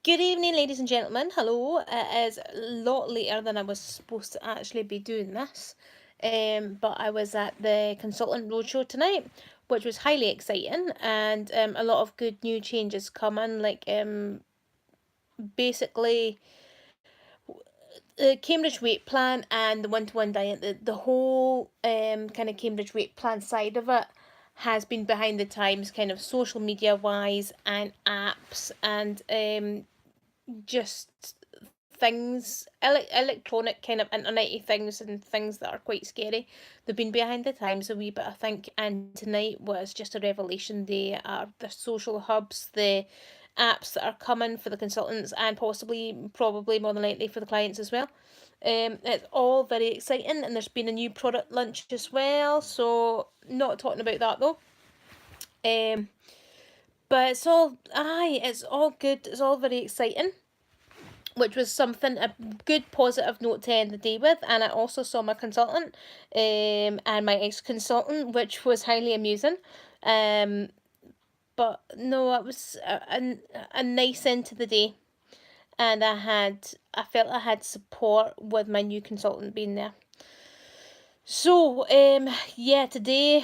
Good evening, ladies and gentlemen. Hello. It is a lot later than I was supposed to actually be doing this. But I was at the Consultant Roadshow tonight, which was highly exciting, and a lot of good new changes coming. Basically, the Cambridge Weight Plan and the one-to-one diet, the whole kind of Cambridge Weight Plan side of it has been behind the times, kind of social media wise, and apps, and just things, electronic kind of internety things, and things that are quite scary. They've been behind the times a wee bit, I think, and tonight was just a revelation. They are the social hubs, the apps that are coming for the consultants, and probably more than likely for the clients as well. It's all very exciting, and there's been a new product launch as well, so not talking about that though. But it's all good, it's all very exciting, which was something, a good positive note to end the day with. And I also saw my consultant, and my ex-consultant, which was highly amusing. But no, it was a nice end to the day, and I felt I had support with my new consultant being there. So yeah, today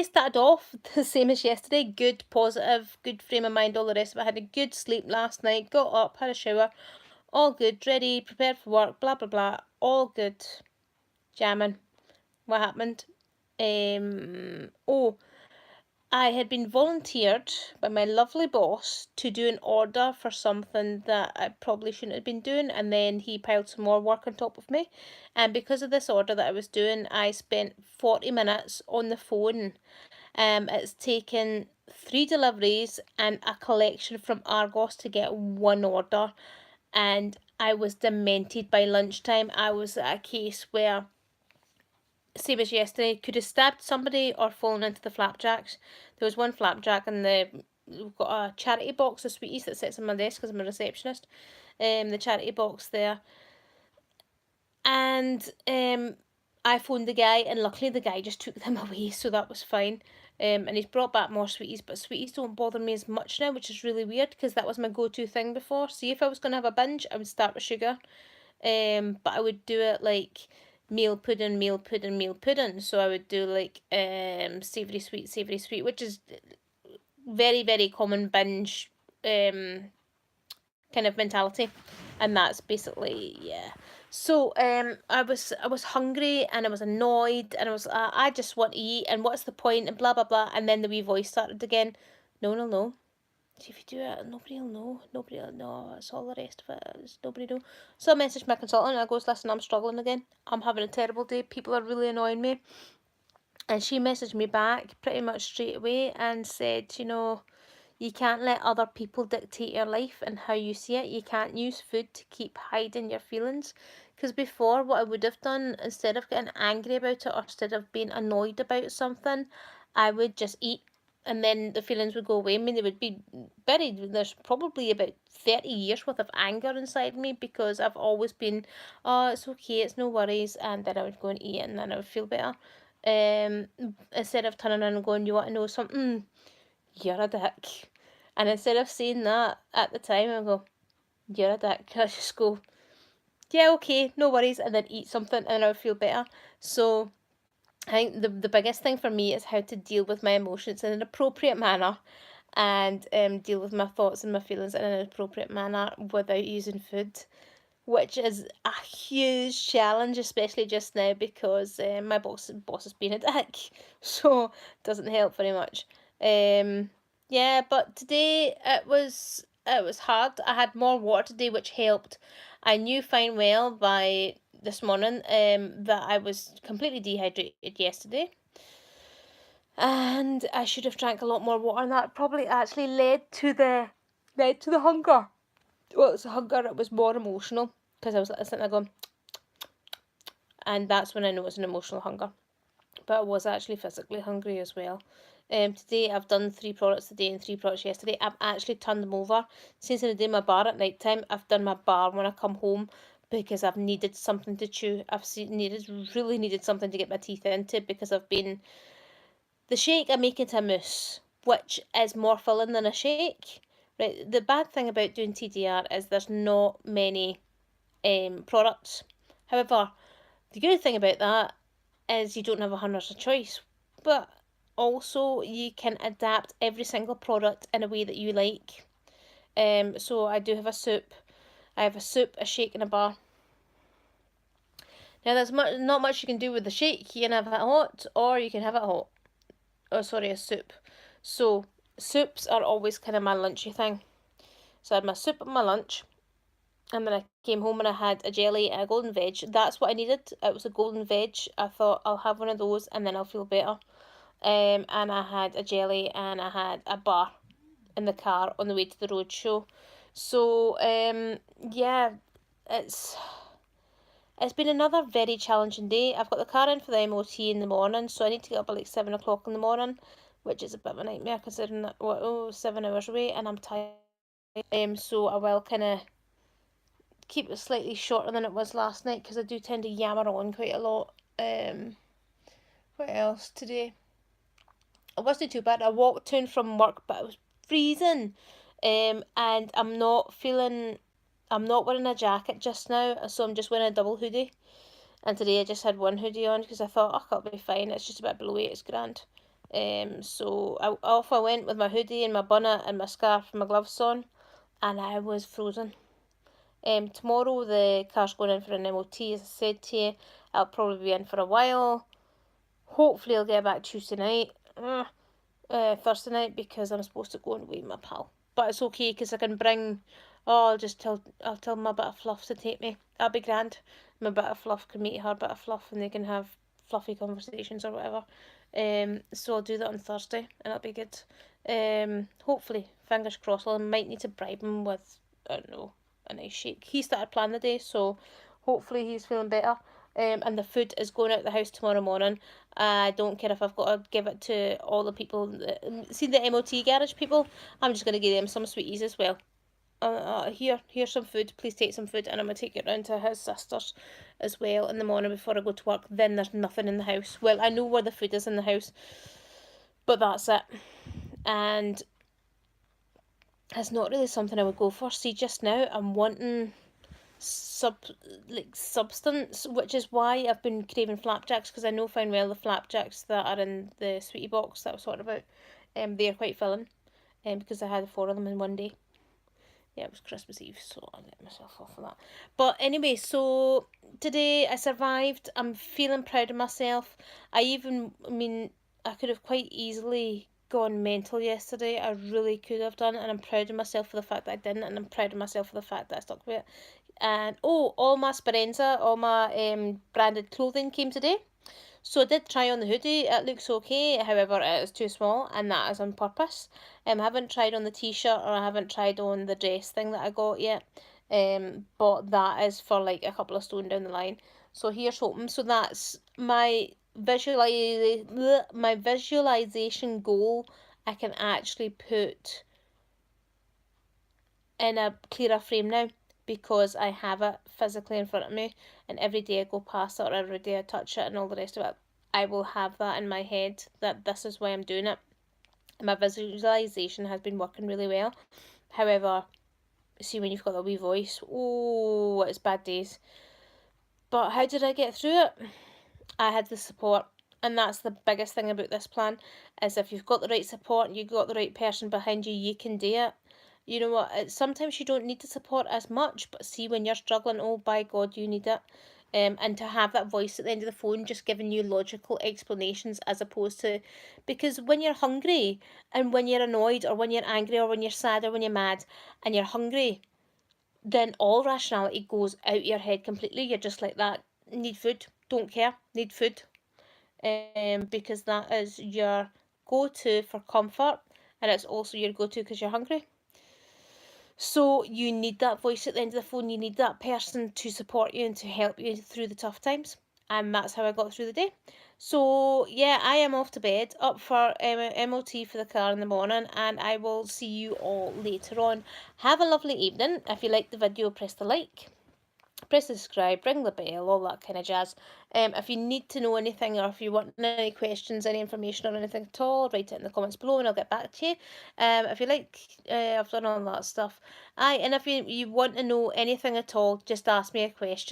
started off the same as yesterday. Good, positive, good frame of mind, all the rest of it. I had a good sleep last night, got up, had a shower, all good, ready, prepared for work, blah blah blah, all good. Jamming. What happened? Oh, I had been volunteered by my lovely boss to do an order for something that I probably shouldn't have been doing, and then he piled some more work on top of me. And because of this order that I was doing, I spent 40 minutes on the phone. It's taken 3 deliveries and a collection from Argos to get one order, and I was demented by lunchtime. I was at a case where, same as yesterday, could have stabbed somebody or fallen into the flapjacks. There was one flapjack, and we've got a charity box of sweeties that sits on my desk because I'm a receptionist. The charity box there, and I phoned the guy, and luckily the guy just took them away, so that was fine. And he's brought back more sweeties, but sweeties don't bother me as much now, which is really weird because that was my go-to thing before. See, if I was going to have a binge, I would start with sugar. But I would do it like meal pudding, meal pudding, meal pudding. So I would do like savoury sweet, which is very, very common binge kind of mentality. And that's basically, yeah. So I was hungry, and I was annoyed, and I just want to eat, and what's the point, and blah blah blah. And then the wee voice started again. No, no, no. See, if you do it, nobody will know. Nobody will know. It's all the rest of it. It's nobody know. So I messaged my consultant, and I goes, listen, I'm struggling again. I'm having a terrible day. People are really annoying me. And she messaged me back pretty much straight away and said, you can't let other people dictate your life and how you see it. You can't use food to keep hiding your feelings. Because before, what I would have done, instead of getting angry about it or instead of being annoyed about something, I would just eat, and then the feelings would go away. I mean, they would be buried. There's probably about 30 years worth of anger inside me because I've always been, oh, it's okay, it's no worries, and then I would go and eat it, and then I would feel better. Instead of turning around and going, you want to know something? You're a dick. And instead of saying that at the time, I go, you're a dick. I just go, yeah, okay, no worries, and then eat something, and I would feel better. So I think the biggest thing for me is how to deal with my emotions in an appropriate manner, and deal with my thoughts and my feelings in an appropriate manner without using food, which is a huge challenge, especially just now because my boss has been a dick, so it doesn't help very much. Yeah, but today it was hard. I had more water today, which helped. I knew fine well by this morning that I was completely dehydrated yesterday, and I should have drank a lot more water, and that probably actually led to the hunger. Well, it's a hunger. It was more emotional because I was sitting there going, and that's when I know it's an emotional hunger. But I was actually physically hungry as well. Today I've done 3 products today and 3 products yesterday. I've actually turned them over. Since I did my bar at night time, I've done my bar when I come home because I've needed something to chew. Really needed something to get my teeth into because the shake I make into a mousse, which is more filling than a shake. Right, the bad thing about doing TDR is there's not many products. However, the good thing about that is you don't have 100 choice, but also you can adapt every single product in a way that you like. So I do have a soup. I have a soup, a shake, and a bar. Now there's not much you can do with the shake. You can have it hot, or you can have it hot. Oh, sorry, a soup. So soups are always kind of my lunchy thing. So I had my soup at my lunch, and then I came home and I had a jelly and a golden veg. That's what I needed. It was a golden veg. I thought I'll have one of those and then I'll feel better. And I had a jelly and I had a bar in the car on the way to the road show. So yeah, it's it's been another very challenging day. I've got the car in for the MOT in the morning, so I need to get up at like 7 o'clock in the morning, which is a bit of a nightmare considering that 7 hours away and I'm tired. So I will kind of keep it slightly shorter than it was last night because I do tend to yammer on quite a lot. What else today? It wasn't too bad. I walked in from work, but it was freezing. And I'm not wearing a jacket just now, so I'm just wearing a double hoodie. And today I just had one hoodie on because I thought, oh, I'll be fine. It's just a bit below 8, it's grand. So off I went with my hoodie and my bonnet and my scarf and my gloves on, and I was frozen. Tomorrow the car's going in for an MOT, as I said to you. I'll probably be in for a while. Hopefully I'll get back Tuesday night, Thursday night, because I'm supposed to go and wait my pal. But it's okay because I can bring. Oh, I'll tell my bit of fluff to take me. That'll be grand. My bit of fluff can meet her bit of fluff, and they can have fluffy conversations or whatever. So I'll do that on Thursday, and it'll be good. Hopefully, fingers crossed. I might need to bribe him with, I don't know, a nice shake. He started planning the day, so hopefully he's feeling better. And the food is going out the house tomorrow morning. I don't care if I've got to give it to all the people. See the MOT garage people? I'm just going to give them some sweeties as well. Here's some food. Please take some food, and I'm going to take it round to his sister's as well in the morning before I go to work. Then there's nothing in the house. Well, I know where the food is in the house, but that's it. And it's not really something I would go for. See, just now I'm wanting substance, which is why I've been craving flapjacks, because I know fine well the flapjacks that are in the sweetie box that I was talking about, they are quite filling, because I had 4 of them in one day. Yeah, it was Christmas Eve, so I'll get myself off of that. But anyway, so today I survived. I'm feeling proud of myself. I mean, I could have quite easily gone mental yesterday. I really could have done, and I'm proud of myself for the fact that I didn't, and I'm proud of myself for the fact that I stuck with it. And all my Sperenza, all my branded clothing came today. So I did try on the hoodie. It looks okay, however it is too small, and that is on purpose. I haven't tried on the t-shirt, or I haven't tried on the dress thing that I got yet. But that is for like a couple of stone down the line. So here's hoping. So that's my visualization goal. I can actually put in a clearer frame now, because I have it physically in front of me, and every day I go past it or every day I touch it and all the rest of it, I will have that in my head that this is why I'm doing it. My visualization has been working really well. However, see, when you've got a wee voice, oh, it's bad days. But how did I get through it? I had the support, and that's the biggest thing about this plan, is if you've got the right support and you've got the right person behind you, you can do it. You know what, sometimes you don't need the support as much, but see, when you're struggling, oh, by God, you need it. And to have that voice at the end of the phone just giving you logical explanations, as opposed to, because when you're hungry and when you're annoyed or when you're angry or when you're sad or when you're mad and you're hungry, then all rationality goes out your head completely. You're just like that, need food, don't care, need food. Because that is your go-to for comfort, and it's also your go-to because you're hungry. So you need that voice at the end of the phone. You need that person to support you and to help you through the tough times. And that's how I got through the day. So yeah, I am off to bed, up for MOT for the car in the morning, and I will see you all later on. Have a lovely evening. If you liked the video, press the like. press the subscribe, ring the bell, all that kind of jazz. If you need to know anything or if you want any questions, any information or anything at all, write it in the comments below and I'll get back to you. If you like, I've done all that stuff. Aye, and if you want to know anything at all, just ask me a question.